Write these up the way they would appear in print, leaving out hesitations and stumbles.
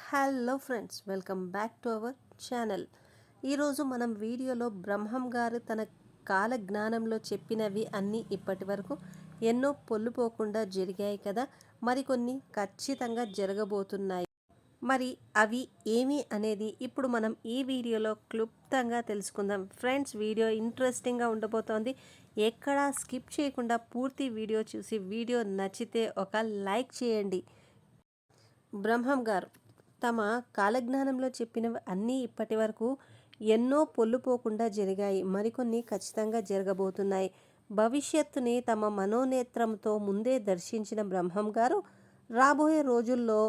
Hello friends, welcome back to our channel. ఈరోజు మనం వీడియోలో బ్రహ్మం గారు తన కాల జ్ఞానంలో చెప్పినవి అన్నీ ఇప్పటి వరకు ఎన్నో పొల్లుపోకుండా జరిగాయి కదా, మరికొన్ని ఖచ్చితంగా జరగబోతున్నాయి. మరి అవి ఏమి అనేది ఇప్పుడు మనం ఈ వీడియోలో క్లుప్తంగా తెలుసుకుందాం. ఫ్రెండ్స్, వీడియో ఇంట్రెస్టింగ్గా ఉండబోతోంది. ఎక్కడా స్కిప్ చేయకుండా పూర్తి వీడియో చూసి వీడియో నచ్చితే ఒక లైక్ చేయండి. బ్రహ్మం గారు తమ కాలజ్ఞానంలో చెప్పినవి అన్నీ ఇప్పటి వరకు ఎన్నో పొల్లుపోకుండా జరిగాయి, మరికొన్ని ఖచ్చితంగా జరగబోతున్నాయి. భవిష్యత్తుని తమ మనోనేత్రంతో ముందే దర్శించిన బ్రహ్మం గారు రాబోయే రోజుల్లో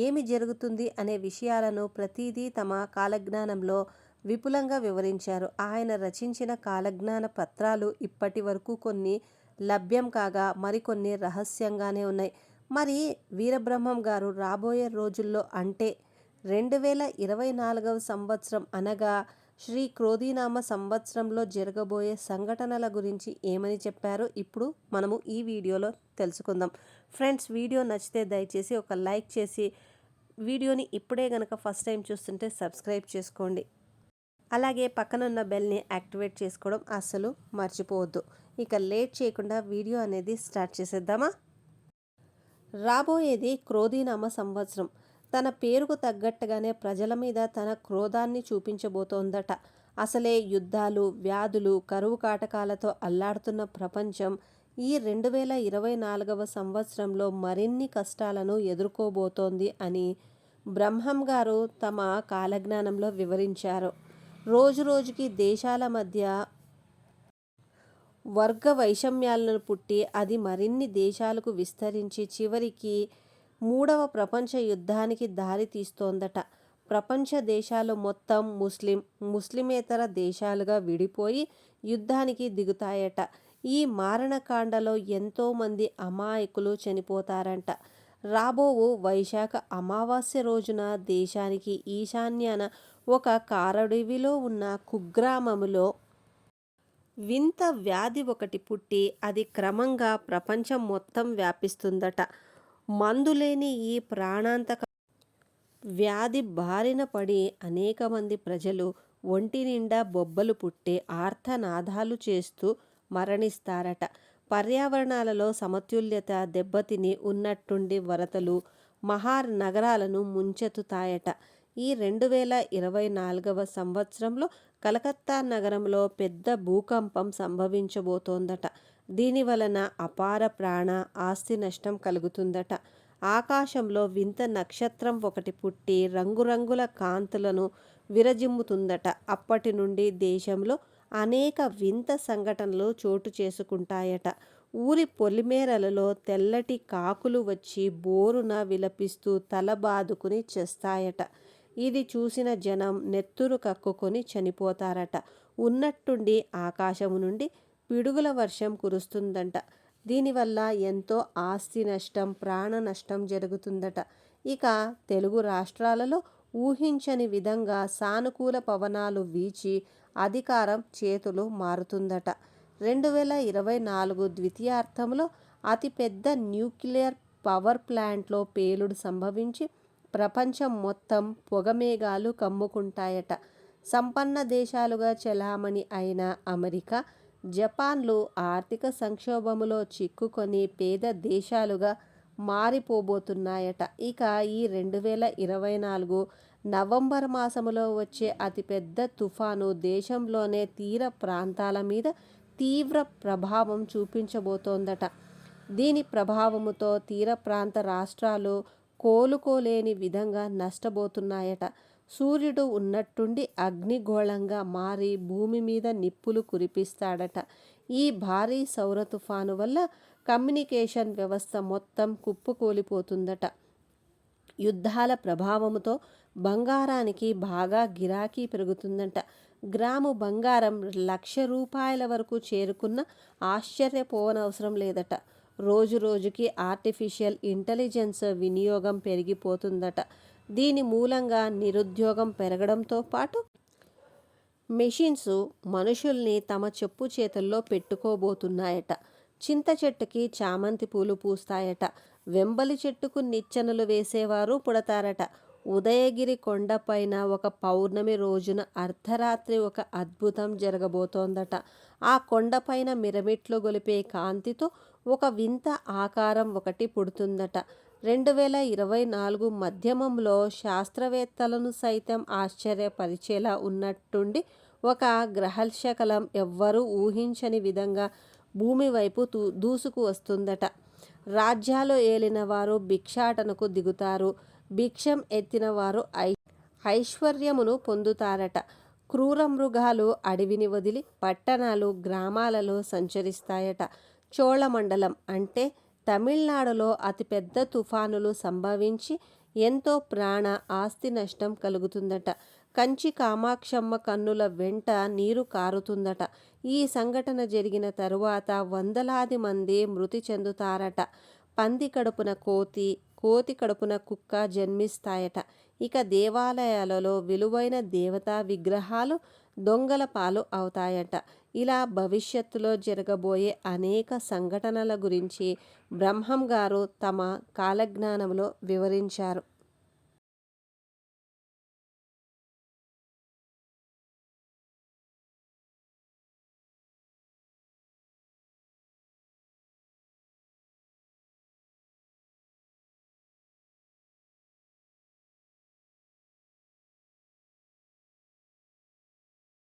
ఏమి జరుగుతుంది అనే విషయాలను ప్రతిదీ తమ కాలజ్ఞానంలో విపులంగా వివరించారు. ఆయన రచించిన కాలజ్ఞాన పత్రాలు ఇప్పటి వరకు కొన్ని లభ్యం కాగా మరికొన్ని రహస్యంగానే ఉన్నాయి. మరి వీరబ్రహ్మం గారు రాబోయే రోజుల్లో అంటే 2024వ సంవత్సరం అనగా శ్రీ క్రోధీనామ సంవత్సరంలో జరగబోయే సంఘటనల గురించి ఏమని చెప్పారో ఇప్పుడు మనము ఈ వీడియోలో తెలుసుకుందాం. ఫ్రెండ్స్, వీడియో నచ్చితే దయచేసి ఒక లైక్ చేసి వీడియోని ఇప్పుడే గనక ఫస్ట్ టైం చూస్తుంటే సబ్స్క్రైబ్ చేసుకోండి. అలాగే పక్కనున్న బెల్ని యాక్టివేట్ చేసుకోవడం అస్సలు మర్చిపోవద్దు. ఇక లేట్ చేయకుండా వీడియో అనేది స్టార్ట్ చేసేద్దామా. రాబోయేది క్రోధీనామ సంవత్సరం. తన పేరుకు తగ్గట్టుగానే ప్రజల మీద తన క్రోధాన్ని చూపించబోతోందట. అసలే యుద్ధాలు, వ్యాధులు, కరువు కాటకాలతో అల్లాడుతున్న ప్రపంచం ఈ 2024వ సంవత్సరంలో మరిన్ని కష్టాలను ఎదుర్కోబోతోంది అని బ్రహ్మం గారు తమ కాలజ్ఞానంలో వివరించారు. రోజురోజుకి దేశాల మధ్య వర్గ వైషమ్యాలను పుట్టి అది మరిన్ని దేశాలకు విస్తరించి చివరికి మూడవ ప్రపంచ యుద్ధానికి దారి తీస్తోందట. ప్రపంచ దేశాలు మొత్తం ముస్లిమేతర దేశాలుగా విడిపోయి యుద్ధానికి దిగుతాయట. ఈ మారణకాండలో ఎంతోమంది అమాయకులు చనిపోతారంట. రాబోవు వైశాఖ అమావాస్య రోజున దేశానికి ఈశాన్యాన ఒక కారడవిలో ఉన్న కుగ్రామములో వింత వ్యాధి ఒకటి పుట్టి అది క్రమంగా ప్రపంచం మొత్తం వ్యాపిస్తుందట. మందులేని ఈ ప్రాణాంతక వ్యాధి బారిన పడి అనేక మంది ప్రజలు ఒంటి నిండా బొబ్బలు పుట్టి ఆర్తనాదాలు చేస్తూ మరణిస్తారట. పర్యావరణాలలో సమతుల్యత దెబ్బతిని ఉన్నట్టుండి వరదలు మహానగరాలను ముంచెత్తుతాయట. ఈ 2024వ సంవత్సరంలో కలకత్తా నగరంలో పెద్ద భూకంపం సంభవించబోతోందట. దీని వలన అపార ప్రాణ ఆస్తి నష్టం కలుగుతుందట. ఆకాశంలో వింత నక్షత్రం ఒకటి పుట్టి రంగురంగుల కాంతులను విరజిమ్ముతుందట. అప్పటి నుండి దేశంలో అనేక వింత సంఘటనలు చోటు చేసుకుంటాయట. ఊరి పొలిమేరలలో తెల్లటి కాకులు వచ్చి బోరున విలపిస్తూ తల బాదుకుని చేస్తాయట. ఇది చూసిన జనం నెత్తురు కక్కుకొని చనిపోతారట. ఉన్నట్టుండి ఆకాశము నుండి పిడుగుల వర్షం కురుస్తుందంట. దీనివల్ల ఎంతో ఆస్తి నష్టం, ప్రాణ నష్టం జరుగుతుందట. ఇక తెలుగు రాష్ట్రాలలో ఊహించని విధంగా సానుకూల పవనాలు వీచి అధికారం చేతులు మారుతుందట. 2024 ద్వితీయార్థంలో అతిపెద్ద న్యూక్లియర్ పవర్ ప్లాంట్లో పేలుడు సంభవించి ప్రపంచం మొత్తం పొగమేఘాలు కమ్ముకుంటాయట. సంపన్న దేశాలుగా చెలామణి అయిన అమెరికా, జపాన్లు ఆర్థిక సంక్షోభములో చిక్కుకొని పేద దేశాలుగా మారిపోబోతున్నాయట. ఇక ఈ 2024 నవంబర్ మాసములో వచ్చే అతిపెద్ద తుఫాను దేశంలోనే తీర ప్రాంతాల మీద తీవ్ర ప్రభావం చూపించబోతోందట. దీని ప్రభావముతో తీర ప్రాంత రాష్ట్రాలు కోలుకోలేని విధంగా నష్టపోతున్నాయట. సూర్యుడు ఉన్నట్టుండి అగ్నిగోళంగా మారి భూమి మీద నిప్పులు కురిపిస్తాడట. ఈ భారీ సౌర తుఫాను వల్ల కమ్యూనికేషన్ వ్యవస్థ మొత్తం కుప్పకూలిపోతుందట. యుద్ధాల ప్రభావముతో బంగారానికి బాగా గిరాకీ పెరుగుతుందట. గ్రాము బంగారం 1,00,000 రూపాయల వరకు చేరుకున్న ఆశ్చర్యపోవనవసరం లేదట. రోజు రోజుకి ఆర్టిఫిషియల్ ఇంటెలిజెన్స్ వినియోగం పెరిగిపోతుందట. దీని మూలంగా నిరుద్యోగం పెరగడంతో పాటు మెషిన్స్ మనుషుల్ని తమ చెప్పు చేతుల్లో పెట్టుకోబోతున్నాయట. చింత చెట్టుకి చామంతి పూలు పూస్తాయట. వెంబలి చెట్టుకు నిచ్చెనలు వేసేవారు పుడతారట. ఉదయగిరి కొండపైన ఒక పౌర్ణమి రోజున అర్ధరాత్రి ఒక అద్భుతం జరగబోతోందట. ఆ కొండపైన మిరమిట్లు గొలిపే కాంతితో ఒక వింత ఆకారం ఒకటి పుడుతుందట. 2024 మధ్యమంలో శాస్త్రవేత్తలను సైతం ఆశ్చర్యపరిచేలా ఉన్నట్టుండి ఒక గ్రహశకలం ఎవ్వరూ ఊహించని విధంగా భూమి వైపు దూసుకు వస్తుందట. రాజ్యాలు ఏలిన వారు భిక్షాటనకు దిగుతారు. భిక్షం ఎత్తిన వారు ఐశ్వర్యమును పొందుతారట. క్రూర మృగాలు అడవిని వదిలి పట్టణాలు గ్రామాలలో సంచరిస్తాయట. చోళమండలం అంటే తమిళనాడులో అతిపెద్ద తుఫానులు సంభవించి ఎంతో ప్రాణ ఆస్తి నష్టం కలుగుతుందట. కంచి కామాక్షమ్మ కన్నుల వెంట నీరు కారుతుందట. ఈ సంఘటన జరిగిన తరువాత వందలాది మంది మృతి చెందుతారట. పంది కడుపున కోతి, కోతి కడుపున కుక్క జన్మిస్తాయట. ఇక దేవాలయాలలో విలువైన దేవతా విగ్రహాలు దొంగల పాలు అవుతాయట. ఇలా భవిష్యత్తులో జరగబోయే అనేక సంఘటనల గురించి బ్రహ్మం గారు తమ కాలజ్ఞానంలో వివరించారు.